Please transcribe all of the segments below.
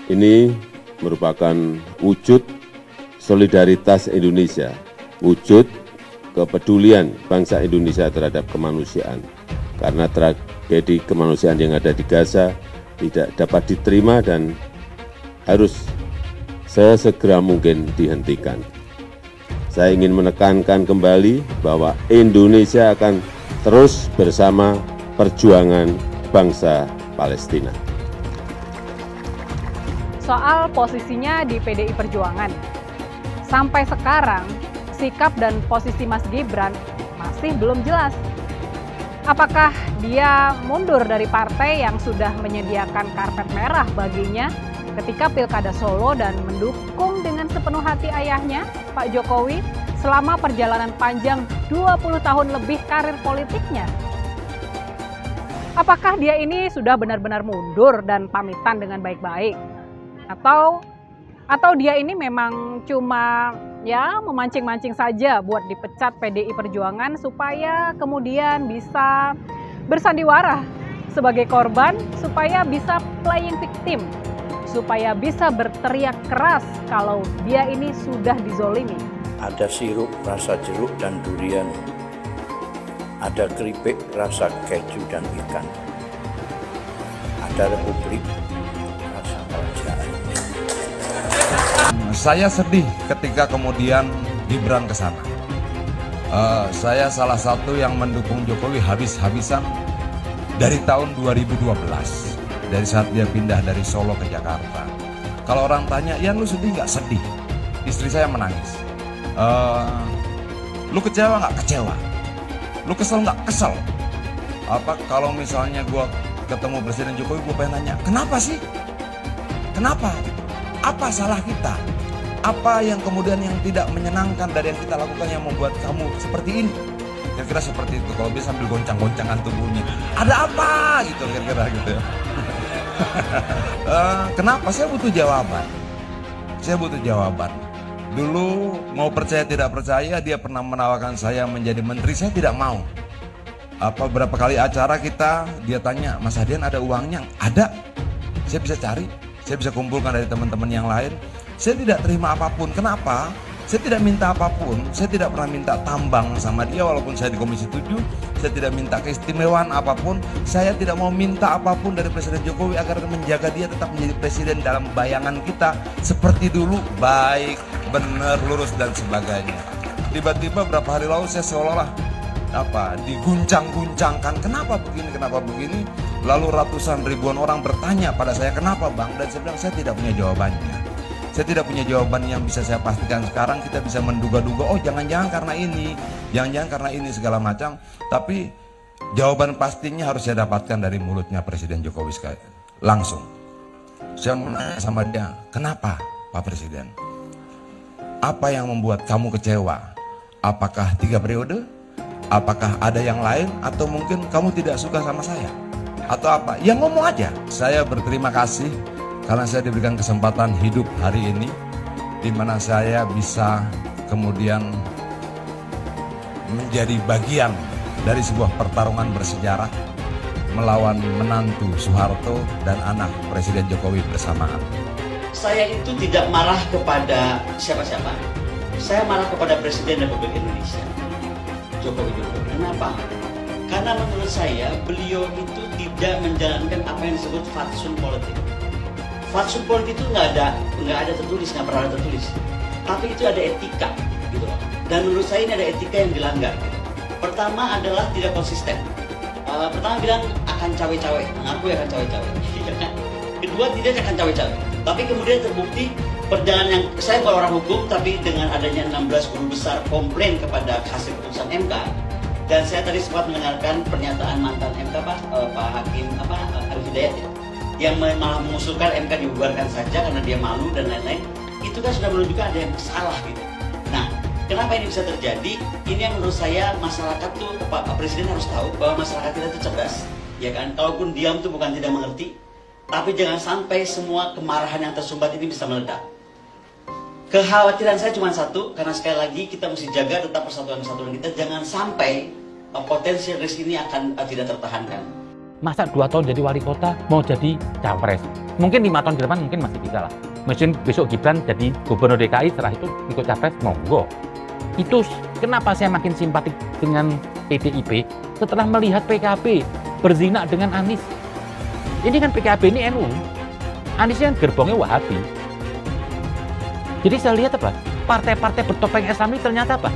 Ini merupakan wujud solidaritas Indonesia, wujud kepedulian bangsa Indonesia terhadap kemanusiaan. Karena tragedi kemanusiaan yang ada di Gaza tidak dapat diterima dan harus sesegera mungkin dihentikan. Saya ingin menekankan kembali bahwa Indonesia akan terus bersama perjuangan bangsa Palestina. Soal posisinya di PDI Perjuangan, sampai sekarang sikap dan posisi Mas Gibran masih belum jelas. Apakah dia mundur dari partai yang sudah menyediakan karpet merah baginya ketika Pilkada Solo dan mendukung dengan sepenuh hati ayahnya, Pak Jokowi, selama perjalanan panjang 20 tahun lebih karir politiknya? Apakah dia ini sudah benar-benar mundur dan pamitan dengan baik-baik? Atau dia ini memang cuma memancing-mancing saja buat dipecat PDI Perjuangan supaya kemudian bisa bersandiwara sebagai korban, supaya bisa playing victim, supaya bisa berteriak keras kalau dia ini sudah dizolimi. Ada sirup rasa jeruk dan durian, ada keripik rasa keju dan ikan, ada republik rasa kerajaan. Saya sedih ketika kemudian Gibran ke sana. Saya salah satu yang mendukung Jokowi habis-habisan dari tahun 2012, dari saat dia pindah dari Solo ke Jakarta. Kalau orang tanya, "Yan, lu sedih nggak?" Sedih. Istri saya menangis. Lu kecewa nggak? Kecewa. Lu kesel nggak? Kesel. Kalau misalnya gue ketemu Presiden Jokowi, gue pengen nanya, kenapa sih? Kenapa? Apa salah kita? Apa yang kemudian yang tidak menyenangkan dari yang kita lakukan yang membuat kamu seperti ini? Kira-kira seperti itu. Kalau bisa sambil goncang-goncangan tubuhnya. Ada apa? Gitu kira-kira gitu ya. Kenapa? Saya butuh jawaban. Saya butuh jawaban. Dulu mau percaya tidak percaya, dia pernah menawarkan saya menjadi menteri, saya tidak mau. Berapa kali acara kita, dia tanya, "Mas Hadian ada uangnya?" Ada. Saya bisa cari, saya bisa kumpulkan dari teman-teman yang lain. Saya tidak terima apapun. Kenapa? Saya tidak minta apapun. Saya tidak pernah minta tambang sama dia walaupun saya di Komisi 7. Saya tidak minta keistimewaan apapun. Saya tidak mau minta apapun dari Presiden Jokowi agar menjaga dia tetap menjadi presiden dalam bayangan kita seperti dulu, baik, benar, lurus dan sebagainya. Tiba-tiba berapa hari lalu saya seolah-olah diguncang-guncangkan, kenapa begini. Lalu ratusan ribuan orang bertanya pada saya, "Kenapa, Bang?" Dan saya bilang, saya tidak punya jawabannya. Saya tidak punya jawaban yang bisa saya pastikan. Sekarang kita bisa menduga-duga, oh jangan-jangan karena ini, jangan-jangan karena ini segala macam. Tapi jawaban pastinya harus saya dapatkan dari mulutnya Presiden Jokowi sekali. Langsung. Saya menanya sama dia, "Kenapa, Pak Presiden? Apa yang membuat kamu kecewa? Apakah 3 periode? Apakah ada yang lain? Atau mungkin kamu tidak suka sama saya? Atau apa?" Ya ngomong aja. Saya berterima kasih karena saya diberikan kesempatan hidup hari ini, di mana saya bisa kemudian menjadi bagian dari sebuah pertarungan bersejarah melawan menantu Soeharto dan anak Presiden Jokowi bersamaan. Saya itu tidak marah kepada siapa-siapa. Saya marah kepada Presiden Republik Indonesia, Joko Widodo. Kenapa? Karena menurut saya beliau itu tidak menjalankan apa yang disebut fatsun politik. Fatsun politik itu nggak ada tertulis, nggak pernah ada tertulis. Tapi itu ada etika, gitu loh. Dan menurut saya ini ada etika yang dilanggar. Gitu. Pertama adalah tidak konsisten. Pertama bilang akan cawe-cawe, mengaku akan cawe-cawe. Kedua tidak akan cawe-cawe. Tapi kemudian terbukti perjalanan yang saya bukan orang hukum, tapi dengan adanya 16 guru besar komplain kepada hasil putusan MK, dan saya tadi sempat mendengarkan pernyataan mantan MK Pak Hakim Arif Hidayat ya, yang malah mengusulkan MK dibubarkan saja karena dia malu dan lain-lain. Itu kan sudah menunjukkan ada yang salah gitu. Nah, kenapa ini bisa terjadi? Ini yang menurut saya masyarakat tuh, Pak Presiden harus tahu bahwa masyarakat kita itu cerdas, ya kan? Kalaupun diam tuh bukan tidak mengerti, tapi jangan sampai semua kemarahan yang tersumbat ini bisa meledak. Kekhawatiran saya cuma satu, karena sekali lagi kita mesti jaga tetap persatuan-kesatuan kita, jangan sampai potensi risk ini akan tidak tertahankan. Masa 2 tahun jadi wali kota mau jadi capres? Mungkin 5 tahun ke depan mungkin masih bisa lah. Mungkin besok Gibran jadi gubernur DKI, setelah itu ikut capres, monggo. Itu kenapa saya makin simpatik dengan PDIP setelah melihat PKB berzina dengan Anies. Ini kan PKB ini NU, Anies kan gerbongnya Wahabi. Jadi saya lihat apa? Partai-partai bertopeng Islam ini ternyata apa?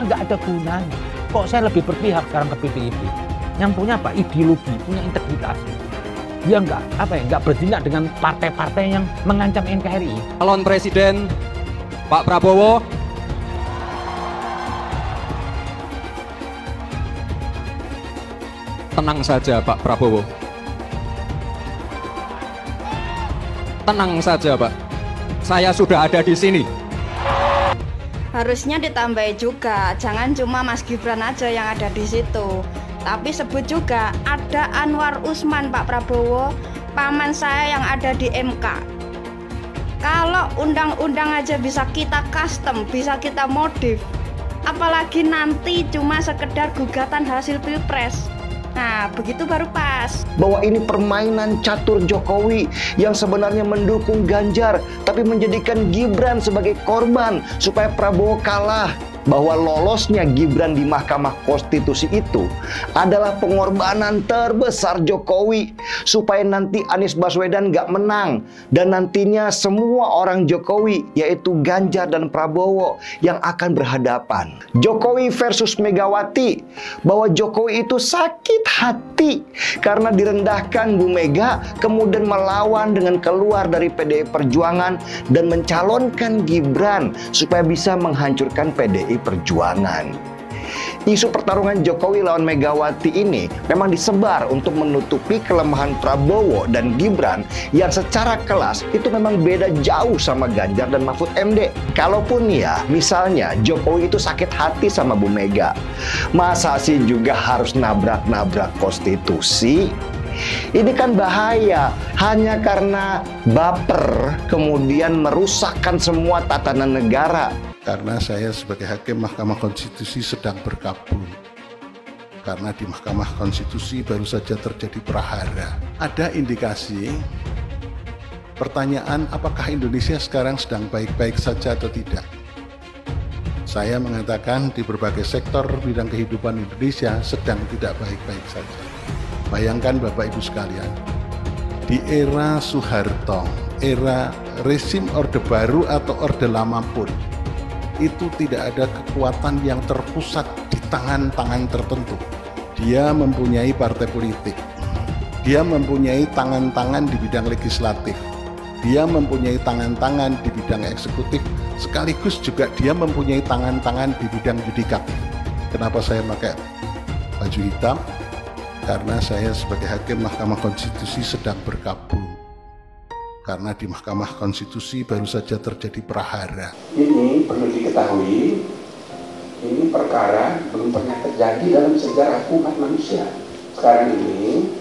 Nggak ada gunanya. Kok saya lebih berpihak sekarang ke PDIP? Yang punya apa? Ideologi, punya integritas. Dia nggak berzina dengan partai-partai yang mengancam NKRI. Calon Presiden Pak Prabowo. Tenang saja Pak Prabowo. Tenang saja Pak. Saya sudah ada di sini. Harusnya ditambahi juga, jangan cuma Mas Gibran aja yang ada di situ. Tapi sebut juga ada Anwar Usman Pak Prabowo, paman saya yang ada di MK. Kalau undang-undang aja bisa kita custom, bisa kita modif, apalagi nanti cuma sekedar gugatan hasil Pilpres. Nah, begitu baru pas. Bahwa ini permainan catur Jokowi yang sebenarnya mendukung Ganjar, tapi menjadikan Gibran sebagai korban supaya Prabowo kalah. Bahwa lolosnya Gibran di Mahkamah Konstitusi itu adalah pengorbanan terbesar Jokowi supaya nanti Anies Baswedan nggak menang, dan nantinya semua orang Jokowi yaitu Ganjar dan Prabowo yang akan berhadapan. Jokowi versus Megawati, bahwa Jokowi itu sakit hati karena direndahkan Bu Mega, kemudian melawan dengan keluar dari PDI Perjuangan dan mencalonkan Gibran supaya bisa menghancurkan PDI Perjuangan. Isu pertarungan Jokowi lawan Megawati ini memang disebar untuk menutupi kelemahan Prabowo dan Gibran yang secara kelas itu memang beda jauh sama Ganjar dan Mahfud MD. Kalaupun ya, misalnya Jokowi itu sakit hati sama Bu Mega, masa sih juga harus nabrak-nabrak konstitusi? Ini kan bahaya, hanya karena baper kemudian merusakkan semua tatanan negara. Karena saya sebagai hakim Mahkamah Konstitusi sedang berkabung. Karena di Mahkamah Konstitusi baru saja terjadi prahara. Ada indikasi pertanyaan apakah Indonesia sekarang sedang baik-baik saja atau tidak. Saya mengatakan di berbagai sektor bidang kehidupan Indonesia sedang tidak baik-baik saja. Bayangkan Bapak Ibu sekalian, di era Soeharto, era rezim Orde Baru atau Orde Lama pun, itu tidak ada kekuatan yang terpusat di tangan-tangan tertentu. Dia mempunyai partai politik, dia mempunyai tangan-tangan di bidang legislatif, dia mempunyai tangan-tangan di bidang eksekutif, sekaligus juga dia mempunyai tangan-tangan di bidang yudikatif. Kenapa saya pakai baju hitam? Karena saya sebagai hakim Mahkamah Konstitusi sedang berkabung. Karena di Mahkamah Konstitusi baru saja terjadi prahara. Ini perlu diketahui, ini perkara belum pernah terjadi dalam sejarah umat manusia. Sekarang ini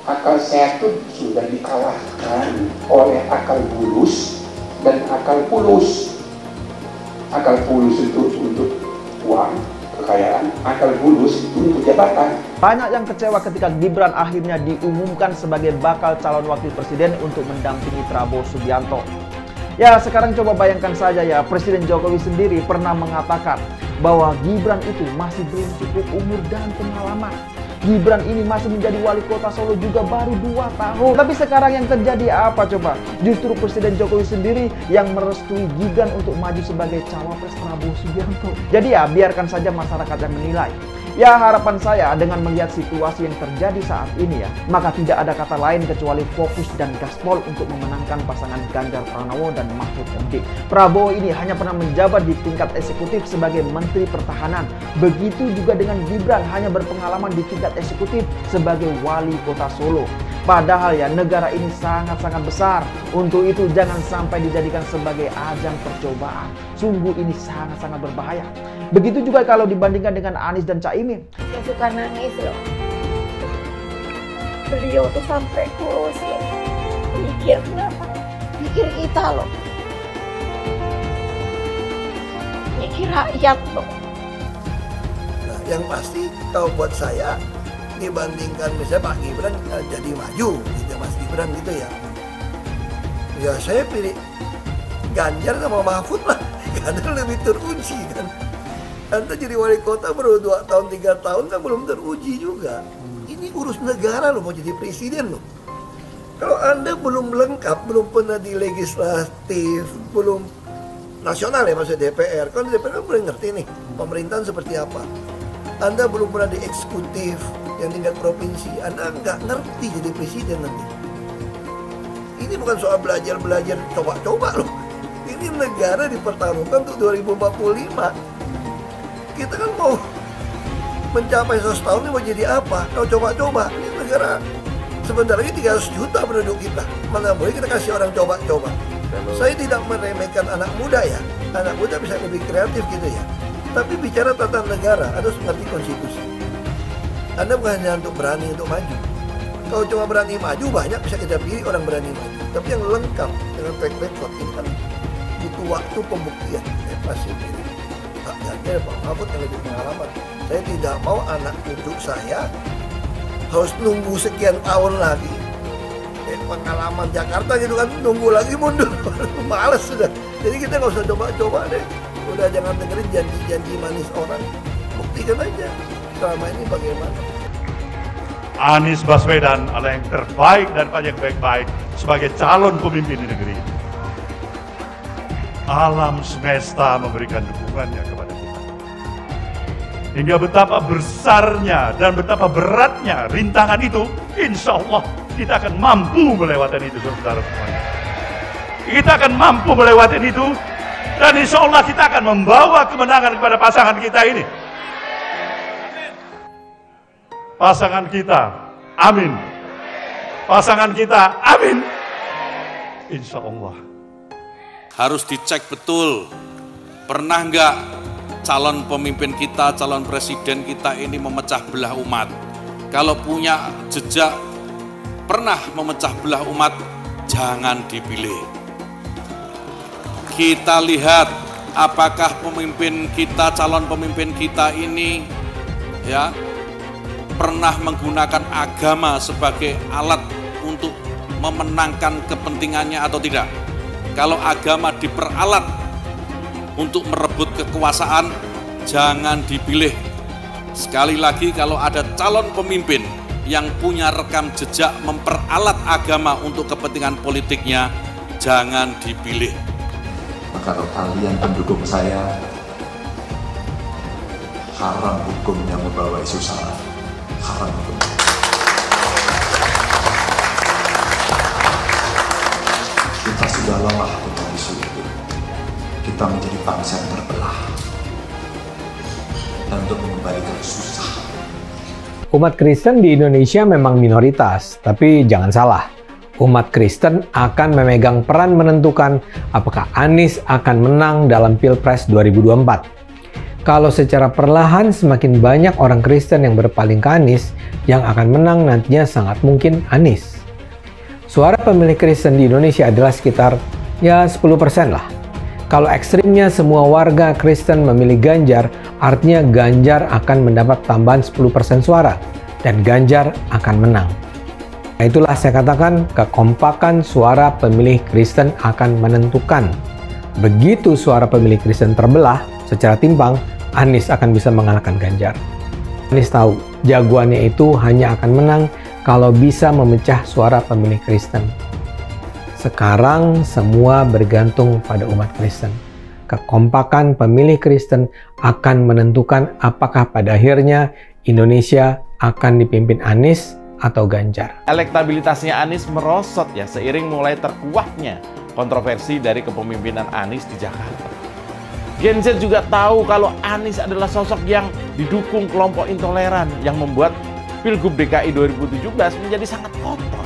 akal sehat itu sudah dikalahkan oleh akal bulus dan akal pulus. Akal pulus itu untuk uang, kekayaan, akal bulus itu untuk jabatan. Banyak yang kecewa ketika Gibran akhirnya diumumkan sebagai bakal calon wakil presiden untuk mendampingi Prabowo Subianto. Ya, sekarang coba bayangkan saja ya, Presiden Jokowi sendiri pernah mengatakan bahwa Gibran itu masih belum cukup umur dan pengalaman. Gibran ini masih menjadi wali kota Solo juga baru 2 tahun. Tapi sekarang yang terjadi apa coba? Justru Presiden Jokowi sendiri yang merestui Gibran untuk maju sebagai cawapres Prabowo Subianto. Jadi ya, biarkan saja masyarakat yang menilai. Ya, harapan saya dengan melihat situasi yang terjadi saat ini ya, maka tidak ada kata lain kecuali fokus dan gaspol untuk memenangkan pasangan Ganjar Pranowo dan Mahfud MD. Prabowo ini hanya pernah menjabat di tingkat eksekutif sebagai Menteri Pertahanan. Begitu juga dengan Gibran, hanya berpengalaman di tingkat eksekutif sebagai wali kota Solo. Padahal ya, negara ini sangat-sangat besar. Untuk itu jangan sampai dijadikan sebagai ajang percobaan. Sungguh ini sangat-sangat berbahaya. Begitu juga kalau dibandingkan dengan Anies dan Caimin. Saya suka nangis loh. Beliau tuh sampai kurus loh. Mikir kenapa? Mikir kita loh. Mikir rakyat loh. Nah, yang pasti kalau buat saya, dibandingkan misalnya Pak Gibran jadi maju gitu, Mas Gibran gitu ya. Ya saya pilih Ganjar sama Mahfud lah, karena lebih teruji kan. Anda jadi wali kota baru 2 tahun 3 tahun kan belum teruji juga. Ini urus negara loh, mau jadi presiden loh. Kalau Anda belum lengkap, belum pernah di legislatif, belum nasional ya maksudnya DPR. Kalau DPR kan belum ngerti nih pemerintahan seperti apa. Anda belum pernah di eksekutif yang tingkat provinsi, Anda nggak ngerti jadi presiden nanti. Ini bukan soal belajar coba-coba loh. Ini negara dipertaruhkan untuk 2045. Kita kan mau mencapai 100 tahun ini mau jadi apa? Kalau coba-coba, ini negara sebentar lagi 300 juta penduduk kita. Mana boleh kita kasih orang coba-coba. Saya tidak meremehkan anak muda ya. Anak muda bisa lebih kreatif gitu ya. Tapi bicara tata negara, harus mengerti konstitusi. Anda bukan hanya untuk berani untuk maju. Kalau cuma berani maju, banyak bisa kita pilih orang berani maju. Tapi yang lengkap dengan track record ini kan butuh waktu pembuktian. Saya pasti pilih Pak Ganjar, Pak Mahfud yang lebih pengalaman. Saya tidak mau anak cucu saya harus nunggu sekian tahun lagi. Pengalaman Jakarta gitu kan, nunggu lagi mundur. Males sudah. Jadi kita nggak usah coba-coba deh. Udah jangan dengerin janji-janji manis orang. Buktikan aja selama ini bagaimana. Anies Baswedan adalah yang terbaik dan banyak baik-baik sebagai calon pemimpin di negeri ini. Alam semesta memberikan dukungannya kepada kita. Hingga betapa besarnya dan betapa beratnya rintangan itu, insya Allah kita akan mampu melewati itu, saudara semuanya. Kita akan mampu melewati itu, dan insya Allah kita akan membawa kemenangan kepada pasangan kita ini. Pasangan kita, amin. Pasangan kita, amin. Insya Allah. Harus dicek betul, pernah nggak calon pemimpin kita, calon presiden kita ini memecah belah umat. Kalau punya jejak pernah memecah belah umat, jangan dipilih. Kita lihat apakah pemimpin kita, calon pemimpin kita ini ya pernah menggunakan agama sebagai alat untuk memenangkan kepentingannya atau tidak. Kalau agama diperalat untuk merebut kekuasaan, jangan dipilih. Sekali lagi, kalau ada calon pemimpin yang punya rekam jejak memperalat agama untuk kepentingan politiknya, jangan dipilih. Kalau kalian pendukung saya, haram hukumnya membawa isu sara. Haram hukumnya. Kita sudah lelah dengan isu itu. Kita menjadi bangsa yang terbelah. Dan untuk mengembalikan susah. Umat Kristen di Indonesia memang minoritas, tapi jangan salah. Umat Kristen akan memegang peran menentukan apakah Anies akan menang dalam Pilpres 2024. Kalau secara perlahan semakin banyak orang Kristen yang berpaling ke Anies, yang akan menang nantinya sangat mungkin Anies. Suara pemilih Kristen di Indonesia adalah sekitar ya 10% lah. Kalau ekstrimnya semua warga Kristen memilih Ganjar, artinya Ganjar akan mendapat tambahan 10% suara dan Ganjar akan menang. Nah, itulah saya katakan kekompakan suara pemilih Kristen akan menentukan. Begitu suara pemilih Kristen terbelah secara timpang, Anies akan bisa mengalahkan Ganjar. Anies tahu jagoannya itu hanya akan menang kalau bisa memecah suara pemilih Kristen. Sekarang semua bergantung pada umat Kristen. Kekompakan pemilih Kristen akan menentukan apakah pada akhirnya Indonesia akan dipimpin Anies atau Ganjar. Elektabilitasnya Anies merosot ya seiring mulai terkuaknya kontroversi dari kepemimpinan Anies di Jakarta. Gen Z juga tahu kalau Anies adalah sosok yang didukung kelompok intoleran yang membuat Pilgub DKI 2017 menjadi sangat kotor.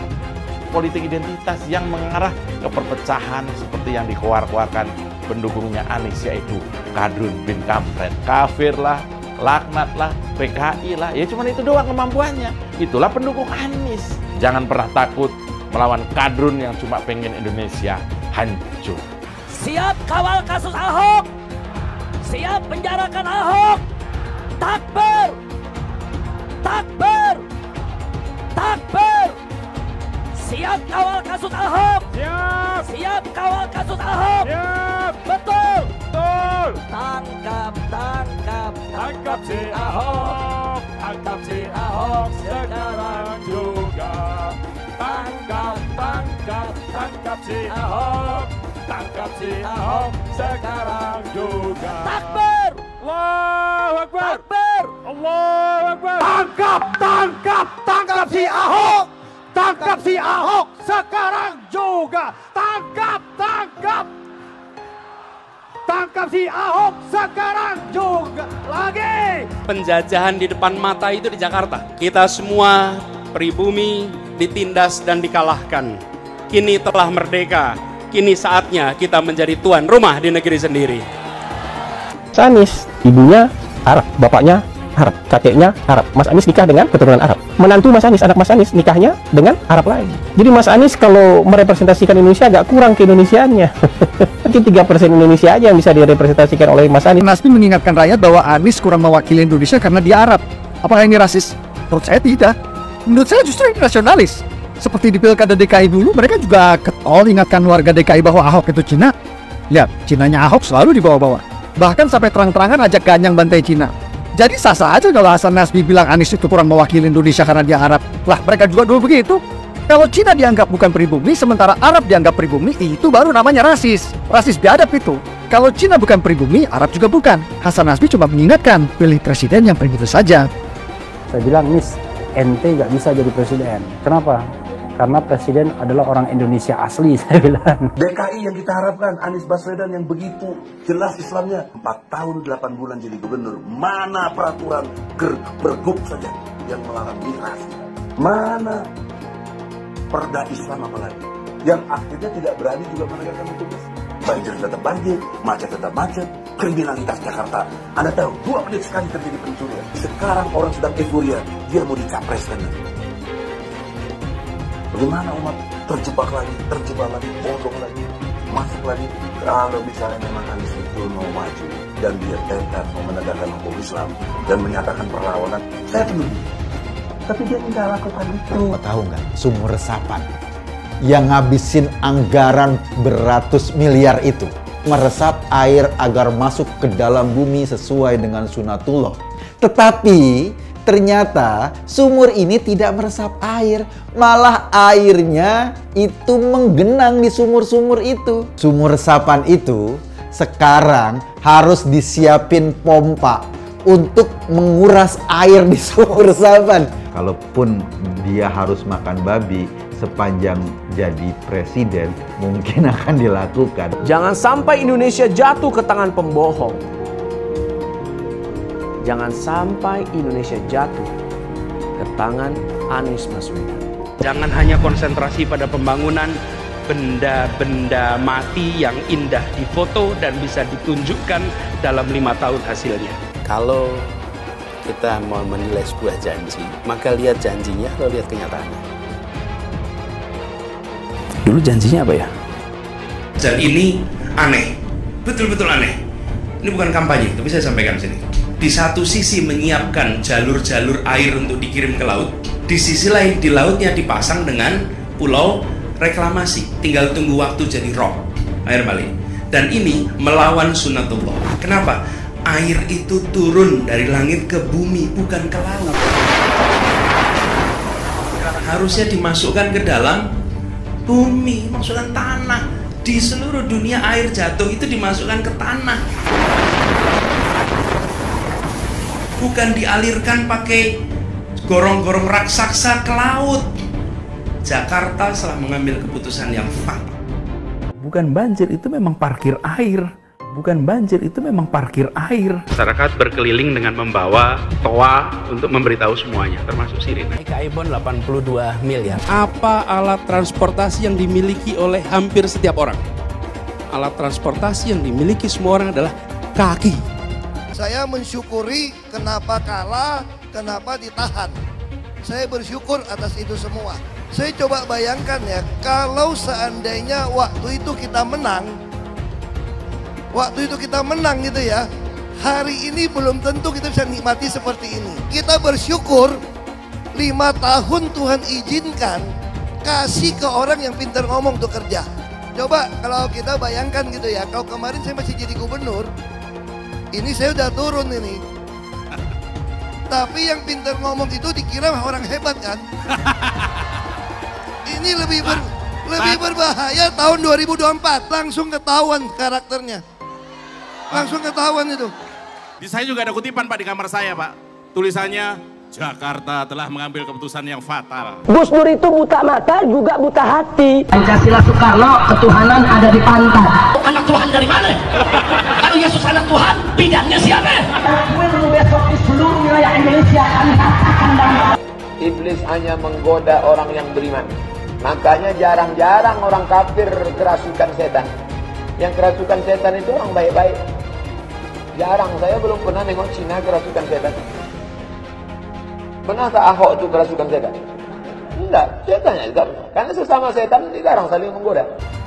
Politik identitas yang mengarah ke perpecahan seperti yang dikeluarkan pendukungnya Anies, yaitu Kadrun bin Kampret, kafir lah, laknat lah, PKI lah, ya cuma itu doang kemampuannya. Itulah pendukung Anies. Jangan pernah takut melawan Kadrun yang cuma pengen Indonesia hancur. Siap kawal kasus Ahok, siap penjarakan Ahok, takbir, takbir. Takbir! Siap kawal kasus Ahok! Siap! Siap kawal kasus Ahok! Siap! Betul! Betul! Tangkap, tangkap, tangkap si Ahok! Tangkap si Ahok sekarang juga! Tangkap, tangkap, tangkap si Ahok! Tangkap si Ahok sekarang juga! Takbir! Allahu Akbar! Takbir! Allahu Akbar! Tangkap, tangkap, tangkap si Ahok! Tangkap si Ahok sekarang juga! Tangkap, tangkap! Tangkap si Ahok sekarang juga! Lagi! Penjajahan di depan mata itu di Jakarta. Kita semua pribumi ditindas dan dikalahkan. Kini telah merdeka. Kini saatnya kita menjadi tuan rumah di negeri sendiri. Anies, ibunya Arab, bapaknya Arab, kakeknya Arab. Mas Anies nikah dengan keturunan Arab. Menantu Mas Anies, anak Mas Anies nikahnya dengan Arab lagi. Jadi Mas Anies kalau merepresentasikan Indonesia agak kurang keindonesiaannya. Mungkin 3% Indonesia aja yang bisa direpresentasikan oleh Mas Anies. Nasdem mengingatkan rakyat bahwa Anies kurang mewakili Indonesia karena dia Arab. Apakah ini rasis? Menurut saya tidak. Menurut saya justru ini nasionalis. Seperti di Pilkada DKI dulu, mereka juga ingatkan warga DKI bahwa Ahok itu Cina. Lihat, Cinanya Ahok selalu dibawa-bawa. Bahkan sampai terang-terangan ajak ganyang bantai Cina. Jadi sah-sah aja kalau Hasan Nasbi bilang Anies itu kurang mewakili Indonesia karena dia Arab. Lah, mereka juga dulu begitu. Kalau Cina dianggap bukan pribumi, sementara Arab dianggap pribumi, itu baru namanya rasis. Rasis biadab itu. Kalau Cina bukan pribumi, Arab juga bukan. Hasan Nasbi cuma mengingatkan, pilih presiden yang pribumi saja. Saya bilang, Nis, ente nggak bisa jadi presiden. Kenapa? Karena presiden adalah orang Indonesia asli, saya bilang. DKI yang kita harapkan, Anies Baswedan yang begitu jelas Islamnya. 4 tahun 8 bulan jadi gubernur. Mana peraturan pergub saja yang melarang miras? Mana perda Islam apalagi? Yang akhirnya tidak berani juga menegakkan hukum Islam. Banjir tetap banjir, macet tetap macet, kriminalitas Jakarta. Anda tahu, 2 menit sekali terjadi pencurian. Sekarang orang sedang euforia, dia mau dicapreskan. Bagaimana umat terjebak lagi, bodoh lagi, masuk lagi. Kalau misalnya memang Anies itu mau maju dan dia tekad mau menegakkan hukum Islam dan menyatakan perlawanan, saya penuh. Tapi dia tidak lakukan itu. Tahu nggak, sumur resapan yang ngabisin anggaran beratus miliar itu meresap air agar masuk ke dalam bumi sesuai dengan sunatullah. Tetapi ternyata sumur ini tidak meresap air, malah airnya itu menggenang di sumur-sumur itu. Sumur resapan itu sekarang harus disiapin pompa untuk menguras air di sumur resapan. Kalaupun dia harus makan babi sepanjang jadi presiden, mungkin akan dilakukan. Jangan sampai Indonesia jatuh ke tangan pembohong. Jangan sampai Indonesia jatuh ke tangan Anies Baswedan. Jangan hanya konsentrasi pada pembangunan benda-benda mati yang indah difoto dan bisa ditunjukkan dalam 5 tahun hasilnya. Kalau kita mau menilai sebuah janji, maka lihat janjinya atau lihat kenyataannya. Dulu janjinya apa ya? Dan ini aneh, betul-betul aneh. Ini bukan kampanye, tapi saya sampaikan di sini. Di satu sisi menyiapkan jalur-jalur air untuk dikirim ke laut, di sisi lain di lautnya dipasang dengan pulau reklamasi, tinggal tunggu waktu jadi rob, air balik. Dan ini melawan sunatullah. Kenapa? Air itu turun dari langit ke bumi, bukan ke laut. Harusnya dimasukkan ke dalam bumi, masukkan tanah. Di seluruh dunia air jatuh itu dimasukkan ke tanah. Bukan dialirkan pakai gorong-gorong raksasa ke laut. Jakarta telah mengambil keputusan yang fatal. Bukan banjir, itu memang parkir air. Bukan banjir, itu memang parkir air. Masyarakat berkeliling dengan membawa toa untuk memberitahu semuanya, termasuk sirine. Ibon 82 miliar. Apa alat transportasi yang dimiliki oleh hampir setiap orang? Alat transportasi yang dimiliki semua orang adalah kaki. Saya mensyukuri kenapa kalah, kenapa ditahan. Saya bersyukur atas itu semua. Saya coba bayangkan ya, kalau seandainya waktu itu kita menang gitu ya, hari ini belum tentu kita bisa nikmati seperti ini. Kita bersyukur 5 tahun Tuhan izinkan kasih ke orang yang pintar ngomong untuk kerja. Coba kalau kita bayangkan gitu ya, kalau kemarin saya masih jadi gubernur, ini saya udah turun ini. Tapi yang pintar ngomong itu dikira orang hebat kan? Ini lebih berbahaya tahun 2024. Langsung ketahuan karakternya. Langsung ketahuan itu. Di saya juga ada kutipan Pak di kamar saya Pak. Tulisannya, Jakarta telah mengambil keputusan yang fatal. Gus Dur itu buta mata juga buta hati. Pancasila Soekarno, ketuhanan ada di pantat. Anak Tuhan dari mana? Kalau Yesus anak Tuhan, bidangnya siapa? Besok di seluruh wilayah Indonesia kami katakan dan Iblis hanya menggoda orang yang beriman. Makanya jarang-jarang orang kafir kerasukan setan. Yang kerasukan setan itu orang baik-baik. Jarang, saya belum pernah nengok Cina kerasukan setan. Pernahkah Ahok itu kerasukan setan? Enggak, setannya juga. Karena sesama setan dilarang saling menggoda.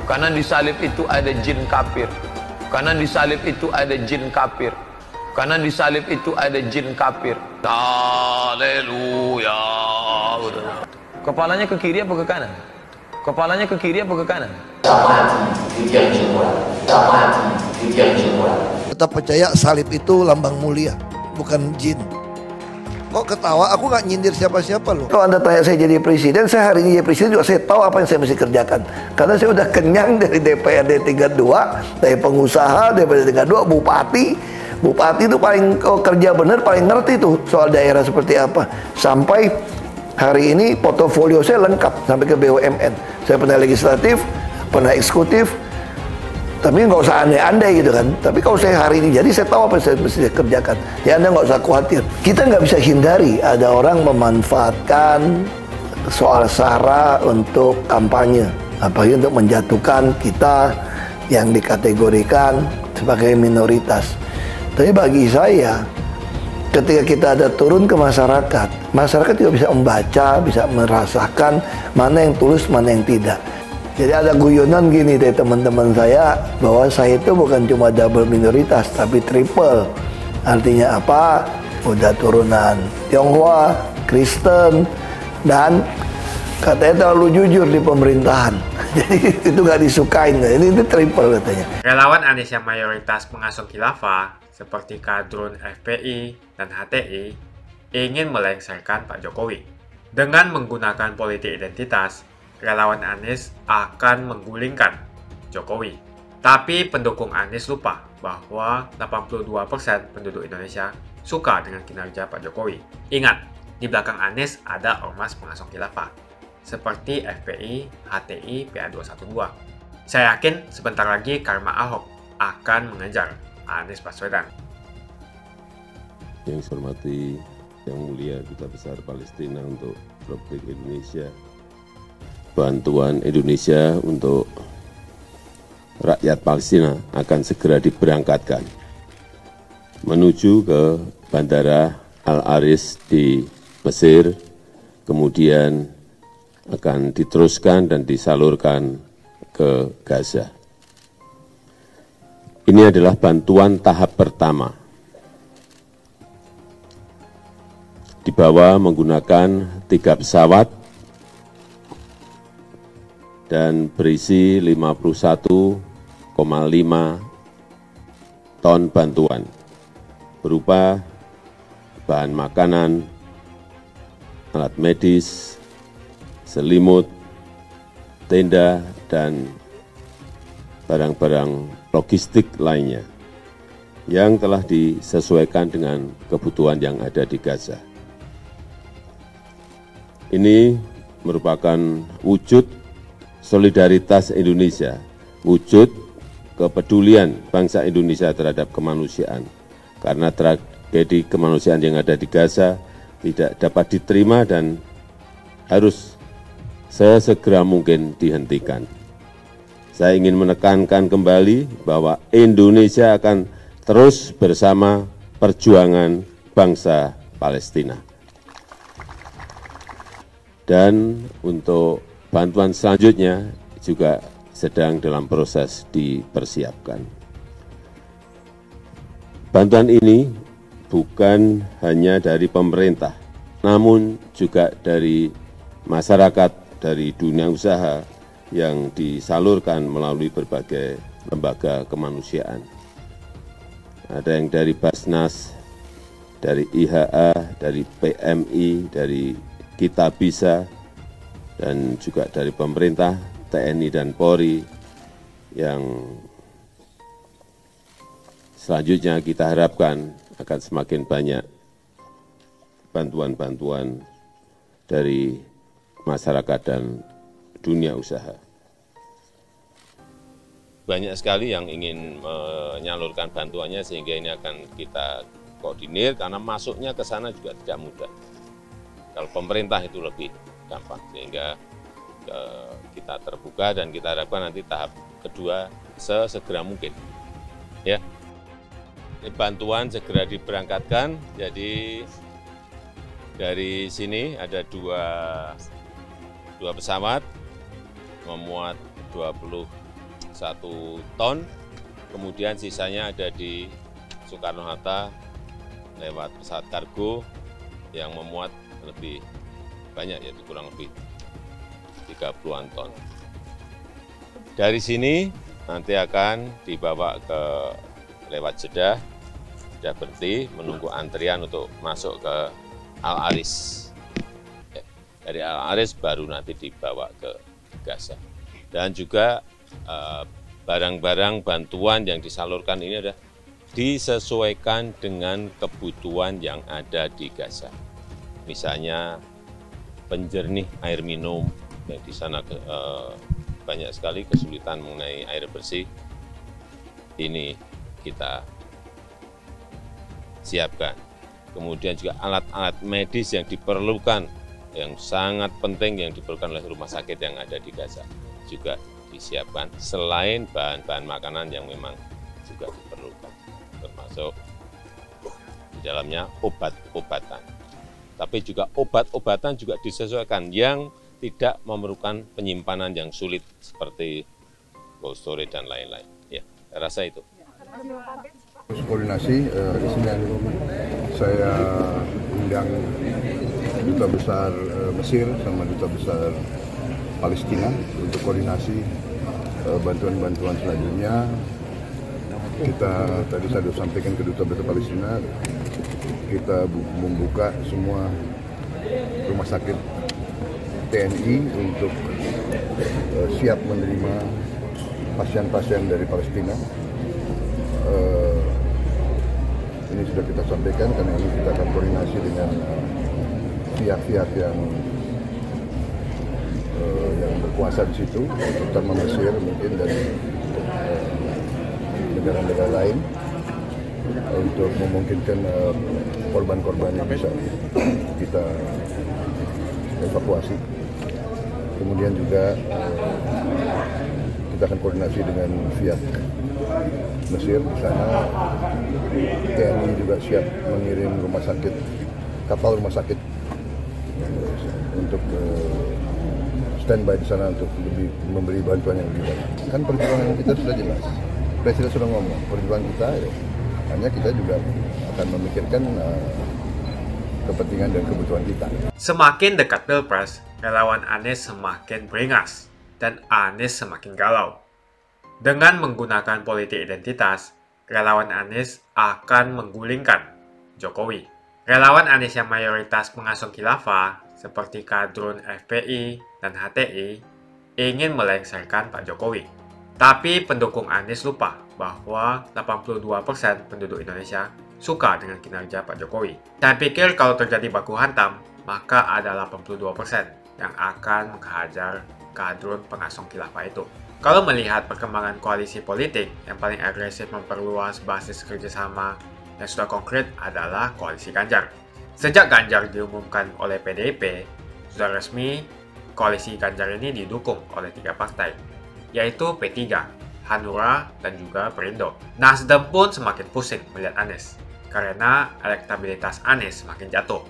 Karena di salib itu ada jin kafir. Karena di salib itu ada jin kafir. Karena di salib itu ada jin kafir. Haleluya. Kepalanya ke kiri apa ke kanan? Kepalanya ke kiri apa ke kanan? Tetap percaya salib itu lambang mulia, bukan jin. Kok ketawa? Aku nggak nyindir siapa-siapa loh. Kalau Anda tanya saya jadi presiden, saya hari ini jadi presiden juga saya tahu apa yang saya mesti kerjakan. Karena saya udah kenyang dari DPRD tingkat 2, dari pengusaha, DPRD tingkat 2, bupati. Bupati itu paling kerja bener, paling ngerti tuh soal daerah seperti apa. Sampai hari ini portofolio saya lengkap sampai ke BUMN. Saya pernah legislatif, pernah eksekutif. Tapi nggak usah andai-andai gitu kan. Tapi kalau saya hari ini jadi saya tahu apa yang saya mesti kerjakan. Ya Anda nggak usah khawatir. Kita nggak bisa hindari ada orang memanfaatkan soal SARA untuk kampanye. Apalagi untuk menjatuhkan kita yang dikategorikan sebagai minoritas. Tapi bagi saya, ketika kita ada turun ke masyarakat, masyarakat juga bisa membaca, bisa merasakan mana yang tulus, mana yang tidak. Jadi ada guyonan gini dari teman-teman saya, bahwa saya itu bukan cuma double minoritas, tapi triple. Artinya apa? Udah turunan Tionghoa, Kristen, dan katanya terlalu jujur di pemerintahan. Jadi itu gak disukain. Ini triple katanya. Relawan Anies yang mayoritas pengasuh khilafah, seperti kadrun FPI dan HTI, ingin melengsarkan Pak Jokowi. Dengan menggunakan politik identitas, relawan Anies akan menggulingkan Jokowi. Tapi pendukung Anies lupa bahwa 82% penduduk Indonesia suka dengan kinerja Pak Jokowi. Ingat, di belakang Anies ada ormas pengasuh khilafah, seperti FPI, HTI, PA212. Saya yakin sebentar lagi karma Ahok akan mengejar Anies Baswedan. Yang saya hormati Yang Mulia Duta Besar Palestina untuk Republik Indonesia, bantuan Indonesia untuk rakyat Palestina akan segera diberangkatkan menuju ke Bandara Al-Aris di Mesir, kemudian akan diteruskan dan disalurkan ke Gaza. Ini adalah bantuan tahap pertama. Dibawa menggunakan 3 pesawat dan berisi 51,5 ton bantuan berupa bahan makanan, alat medis, selimut, tenda, dan barang-barang logistik lainnya yang telah disesuaikan dengan kebutuhan yang ada di Gaza. Ini merupakan wujud solidaritas Indonesia, wujud kepedulian bangsa Indonesia terhadap kemanusiaan. Karena tragedi kemanusiaan yang ada di Gaza tidak dapat diterima dan harus sesegera mungkin dihentikan. Saya ingin menekankan kembali bahwa Indonesia akan terus bersama perjuangan bangsa Palestina. Dan untuk bantuan selanjutnya juga sedang dalam proses dipersiapkan. Bantuan ini bukan hanya dari pemerintah, namun juga dari masyarakat, dari dunia usaha yang disalurkan melalui berbagai lembaga kemanusiaan. Ada yang dari Basnas, dari IHA, dari PMI, dari Kita Bisa, dan juga dari pemerintah, TNI dan Polri, yang selanjutnya kita harapkan akan semakin banyak bantuan-bantuan dari masyarakat dan dunia usaha. Banyak sekali yang ingin menyalurkan bantuannya sehingga ini akan kita koordinir karena masuknya ke sana juga tidak mudah. Kalau pemerintah itu lebih gampang sehingga kita terbuka dan kita harapkan nanti tahap kedua sesegera mungkin. Ya, bantuan segera diberangkatkan. Jadi dari sini ada dua pesawat memuat 21 ton, kemudian sisanya ada di Soekarno-Hatta lewat pesawat kargo yang memuat lebih banyak, yaitu kurang lebih 30-an ton. Dari sini nanti akan dibawa ke lewat Jeddah berhenti menunggu antrian untuk masuk ke Al-Aris. Dari Al-Aris baru nanti dibawa ke Gaza. Dan juga barang-barang bantuan yang disalurkan ini adalah disesuaikan dengan kebutuhan yang ada di Gaza. Misalnya penjernih air minum, yang di sana banyak sekali kesulitan mengenai air bersih. Ini kita siapkan. Kemudian juga alat-alat medis yang diperlukan, yang sangat penting yang diperlukan oleh rumah sakit yang ada di Gaza juga disiapkan, selain bahan-bahan makanan yang memang juga diperlukan, termasuk di dalamnya obat-obatan. Tapi juga obat-obatan juga disesuaikan yang tidak memerlukan penyimpanan yang sulit seperti cold storage dan lain-lain. Ya, saya rasa itu. Koordinasi di sini saya undang Duta Besar Mesir sama Duta Besar Palestina untuk koordinasi bantuan-bantuan selanjutnya. Kita tadi saya sudah sampaikan ke Duta Besar Palestina, kita membuka semua rumah sakit TNI untuk siap menerima pasien-pasien dari Palestina. Ini sudah kita sampaikan karena ini kita akan koordinasi dengan pihak-pihak yang berkuasa di situ, terutama Mesir mungkin dan negara-negara lain untuk memungkinkan korban-korban yang bisa kita evakuasi. Kemudian juga kita akan koordinasi dengan pihak Mesir di sana. TNI juga siap mengirim kapal rumah sakit untuk standby di sana untuk lebih memberi bantuan yang lebih banyak. Kan perjuangan kita sudah jelas. Presiden sudah ngomong, perjuangan kita hanya kita juga akan memikirkan kepentingan dan kebutuhan kita. Semakin dekat Pilpres, relawan Anies semakin beringas dan Anies semakin galau. Dengan menggunakan politik identitas, relawan Anies akan menggulingkan Jokowi. Relawan Anies yang mayoritas pengusung khilafah, seperti kadrun FPI dan HTI, ingin melengsarkan Pak Jokowi. Tapi pendukung Anies lupa bahwa 82% penduduk Indonesia suka dengan kinerja Pak Jokowi. Saya pikir kalau terjadi baku hantam, maka ada 82% yang akan menghajar kadrun pengusung khilafah itu. Kalau melihat perkembangan koalisi politik, yang paling agresif memperluas basis kerjasama yang sudah konkret adalah koalisi Ganjar. Sejak Ganjar diumumkan oleh PDIP, sudah resmi koalisi Ganjar ini didukung oleh 3 partai, yaitu P3, Hanura, dan juga Perindo. Nasdem pun semakin pusing melihat Anies, karena elektabilitas Anies semakin jatuh,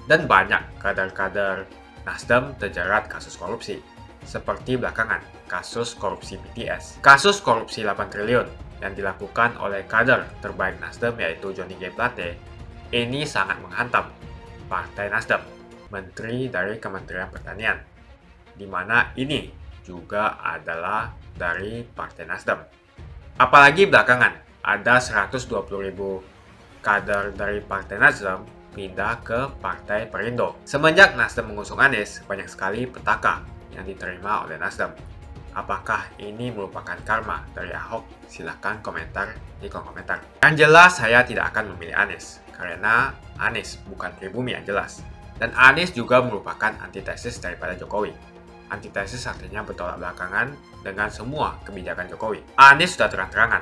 dan banyak kader-kader Nasdem terjerat kasus korupsi. Seperti belakangan, kasus korupsi BTS. Kasus korupsi 8 triliun yang dilakukan oleh kader terbaik Nasdem yaitu Johnny G. Plate ini sangat menghantam Partai Nasdem, Menteri dari Kementerian Pertanian, di mana ini juga adalah dari Partai Nasdem. Apalagi belakangan ada 120.000 kader dari Partai Nasdem pindah ke Partai Perindo. Semenjak Nasdem mengusung Anies, banyak sekali petaka yang diterima oleh Nasdem. Apakah ini merupakan karma dari Ahok? Silahkan komentar di kolom komentar. Yang jelas saya tidak akan memilih Anies, karena Anies bukan pribumi yang jelas. Dan Anies juga merupakan antitesis daripada Jokowi. Antitesis artinya bertolak belakangan dengan semua kebijakan Jokowi. Anies sudah terang-terangan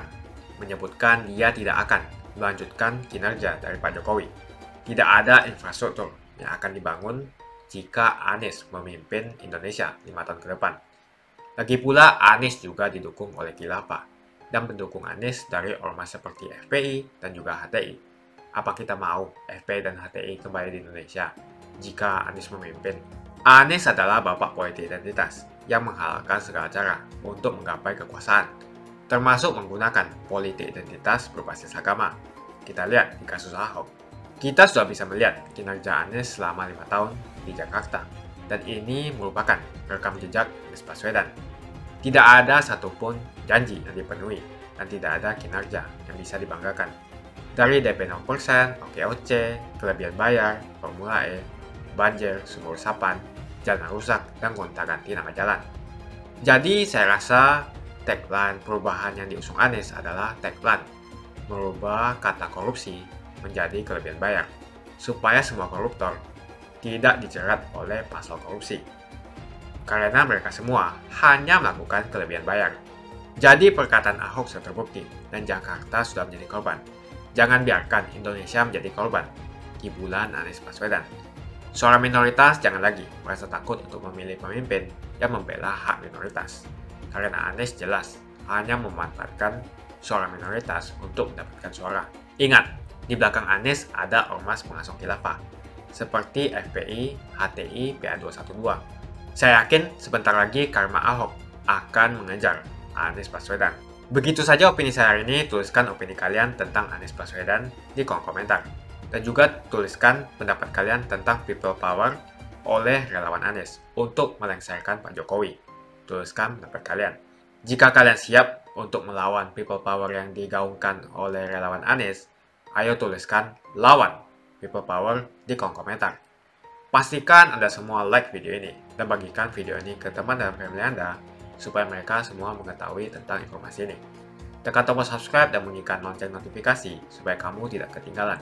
menyebutkan dia tidak akan melanjutkan kinerja dari Pak Jokowi. Tidak ada infrastruktur yang akan dibangun jika Anies memimpin Indonesia 5 tahun ke depan. Lagi pula, Anies juga didukung oleh khilafah dan pendukung Anies dari ormas seperti FPI dan juga HTI. Apa kita mau FPI dan HTI kembali di Indonesia jika Anies memimpin? Anies adalah bapak politik identitas yang menghalalkan segala cara untuk menggapai kekuasaan, termasuk menggunakan politik identitas berbasis agama. Kita lihat di kasus Ahok. Kita sudah bisa melihat kinerja Anies selama 5 tahun di Jakarta, dan ini merupakan rekam jejak Anies Baswedan. Tidak ada satupun janji yang dipenuhi, dan tidak ada kinerja yang bisa dibanggakan. Dari DP 0%, OKOC, kelebihan bayar, Formula E, banjir, sumur resapan, jalan rusak, dan gonta-ganti nama jalan. Jadi saya rasa tagline perubahan yang diusung Anies adalah tagline merubah kata korupsi menjadi kelebihan bayar, supaya semua koruptor tidak dijerat oleh pasal korupsi. Karena mereka semua hanya melakukan kelebihan bayar. Jadi perkataan Ahok sudah terbukti dan Jakarta sudah menjadi korban. Jangan biarkan Indonesia menjadi korban di bulan Anies Baswedan. Suara minoritas jangan lagi merasa takut untuk memilih pemimpin yang membela hak minoritas. Karena Anies jelas hanya memanfaatkan suara minoritas untuk mendapatkan suara. Ingat, di belakang Anies ada ormas pengasuh khilafah, seperti FPI, HTI, PA212. Saya yakin sebentar lagi karma Ahok akan mengejar Anies Baswedan. Begitu saja opini saya hari ini. Tuliskan opini kalian tentang Anies Baswedan di kolom komentar. Dan juga tuliskan pendapat kalian tentang people power oleh relawan Anies untuk melengsarkan Pak Jokowi. Tuliskan pendapat kalian. Jika kalian siap untuk melawan people power yang digaungkan oleh relawan Anies, ayo tuliskan lawan people power di kolom komentar. Pastikan Anda semua like video ini dan bagikan video ini ke teman dan family Anda supaya mereka semua mengetahui tentang informasi ini. Tekan tombol subscribe dan bunyikan lonceng notifikasi supaya kamu tidak ketinggalan